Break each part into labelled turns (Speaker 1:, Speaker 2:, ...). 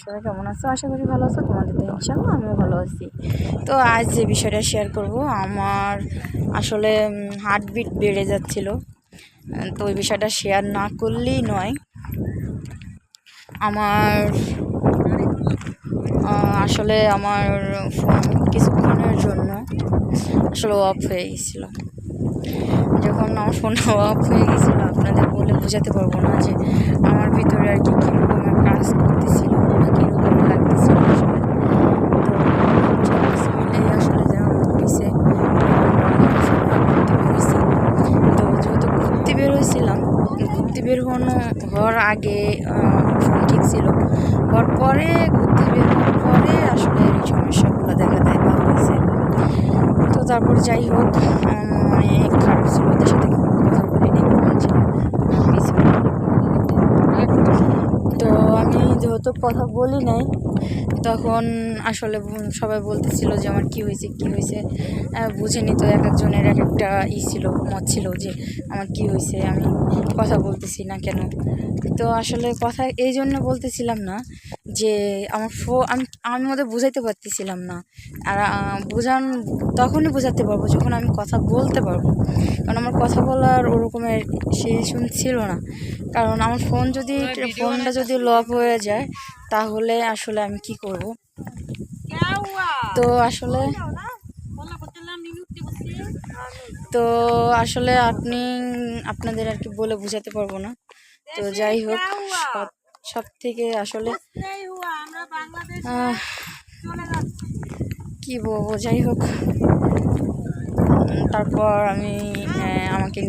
Speaker 1: সবাই কেমন আছো? আশা করি ভালো আছো। তোমাদের তো ইনশাআল্লাহ আমিও ভালো আছি। তো আজ যে বিষয়টা শেয়ার করব, আমার আসলে হার্টবিট বেড়ে যাচ্ছিল। তো ওই বিষয়টা শেয়ার না করলেই নয়। আমার আসলে আমার ফোন কিছুক্ষণের জন্য আসলে অফ হয়ে গেছিলো। যখন আমার ফোন অফ হয়ে গেছিলো, আপনাদের বলে বোঝাতে পারবো না যে আমার ভিতরে আর কি কীরকমের কাজ করতেছিল বা কীরকম লাগতেছিল আসলে। তো সব কিছু মিলেই আসলে যেমন হয়েছে, তো যেহেতু ঘুরতে বের হয়েছিলাম, ঘুরতে বের হওয়ার আগে ফোন ঠিক ছিল, হওয়ার পরে ঘুরতে বের হওয়ার পরে আসলে এই সমস্যাগুলো দেখা দেয় বা হয়েছে। তো তারপর যাই হোক, অনেক খারাপ ছিল, ওদের সাথে কথা বলিনি। তো আমি যেহেতু কথা বলি নাই, তখন আসলে সবাই বলতেছিল যে আমার কী হয়েছে বুঝেনি। তো এক একজনের এক একটা ছিল, মত ছিল যে আমার কী হয়েছে, আমি কথা বলতেছি না কেন। তো আসলে কথা এই জন্য বলতেছিলাম না যে আমার আমি ওদের বুঝাইতে পারতেছিলাম না। আর তখনই বোঝাতে পারবো যখন আমি কথা বলতে পারবো, কারণ আমার কথা বলার ওরকমের সিচুয়েশন ছিল না। কারণ আমার ফোনটা যদি লক হয়ে যায়, তাহলে আসলে আমি কি করব। তো আসলে আপনাদের আর কি বলে বোঝাতে পারবো না। তো যাই হোক, সব থেকে আসলে কি বলবো, যাই হোক, তারপর আমাকে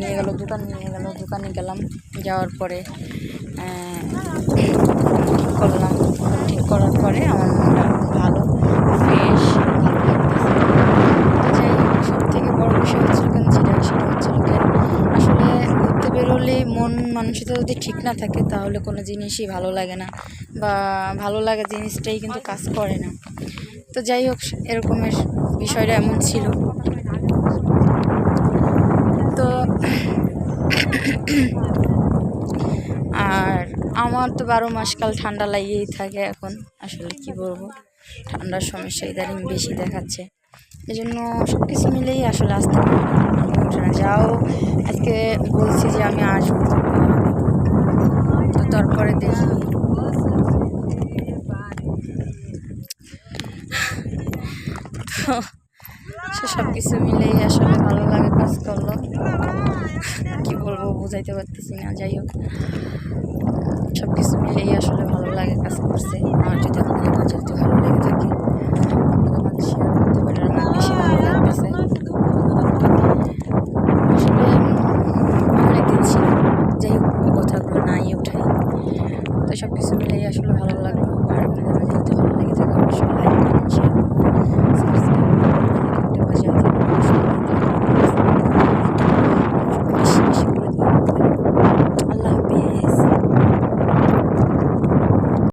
Speaker 1: দোকানে গেলাম। যাওয়ার পরে ঠিক করার পরে আমার মনটা ভালো, ফ্রেশ, ভালো লাগতেছে। তো যাই হোক, সব থেকে বড় বিষয় হচ্ছিল কেন সেটা হচ্ছিল কেন, আসলে ঘুরতে বেরোলে মন মানসিকতা যদি ঠিক না থাকে, তাহলে কোনো জিনিসই ভালো লাগে না, বা ভালো লাগা জিনিসটাই কিন্তু কাজ করে না। তো যাই হোক, এরকমের বিষয়টা এমন ছিল। তো আর আমার তো 12 মাস কাল ঠান্ডা লাগিয়েই থাকে। এখন আসলে কি বলবো, ঠান্ডার সমস্যা ইদানিং বেশি দেখাচ্ছে। এই জন্য সব কিছু মিলেই আসলে আসতে ওঠে না। যাও আজকে বলছি যে আমি আসবো, তো তারপরে দেখি। তো সব কিছু মিলেই আসলে ভালো লাগে কাজ করলো। কি বলবো, বুঝাইতে পারতেছি না। যাই হোক, সব কিছু মিলেই আসলে ভালো লাগে কাজ করছে। আর যদি আপনাদের মাঝে যদি ভালো লেগে থাকে, শেয়ার করতে পারেন, আমার বেশি ভালো লাগতেছে। আসলে অনেকদিন ছিল, যাই হোক, কথাগুলো নাই উঠাই। তো সব কিছু মিলেই আসলে ভালো লাগলো। আর আপনাদের মাঝে